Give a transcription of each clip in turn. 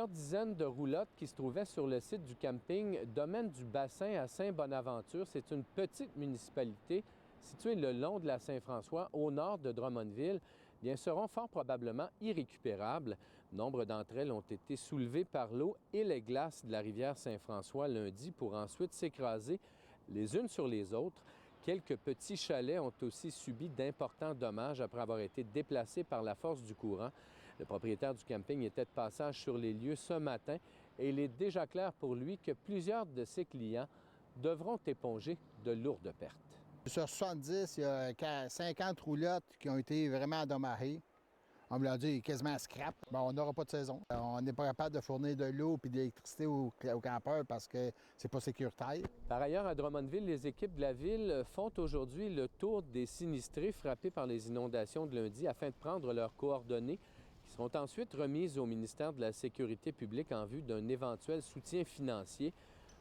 Plusieurs dizaines de roulottes qui se trouvaient sur le site du camping Domaine du Bassin à Saint-Bonaventure. C'est une petite municipalité située le long de la Saint-François, au nord de Drummondville, bien, seront fort probablement irrécupérables. Nombre d'entre elles ont été soulevées par l'eau et les glaces de la rivière Saint-François lundi pour ensuite s'écraser les unes sur les autres. Quelques petits chalets ont aussi subi d'importants dommages après avoir été déplacés par la force du courant. Le propriétaire du camping était de passage sur les lieux ce matin et il est déjà clair pour lui que plusieurs de ses clients devront éponger de lourdes pertes. Sur 70, il y a 50 roulottes qui ont été vraiment endommagées. On me l'a dit quasiment scrap. Bon, on n'aura pas de saison. On n'est pas capable de fournir de l'eau et de l'électricité aux campeurs parce que c'est pas sécuritaire. Par ailleurs, à Drummondville, les équipes de la ville font aujourd'hui le tour des sinistrés frappés par les inondations de lundi afin de prendre leurs coordonnées qui seront ensuite remises au ministère de la Sécurité publique en vue d'un éventuel soutien financier.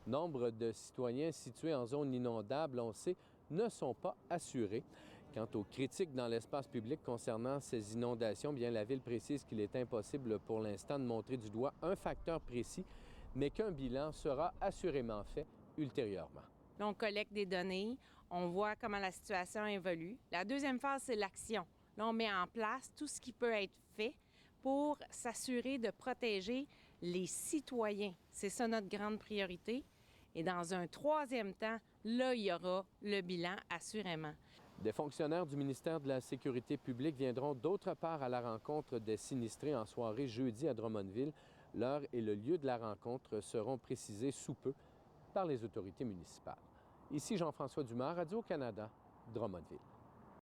Nombre de citoyens situés en zone inondable, on sait, ne sont pas assurés. Quant aux critiques dans l'espace public concernant ces inondations, bien, la Ville précise qu'il est impossible pour l'instant de montrer du doigt un facteur précis, mais qu'un bilan sera assurément fait ultérieurement. Là, on collecte des données, on voit comment la situation évolue. La deuxième phase, c'est l'action. Là, on met en place tout ce qui peut être fait pour s'assurer de protéger les citoyens. C'est ça notre grande priorité. Et dans un troisième temps, là, il y aura le bilan, assurément. Des fonctionnaires du ministère de la Sécurité publique viendront d'autre part à la rencontre des sinistrés en soirée jeudi à Drummondville. L'heure et le lieu de la rencontre seront précisés sous peu par les autorités municipales. Ici Jean-François Dumas, Radio-Canada, Drummondville.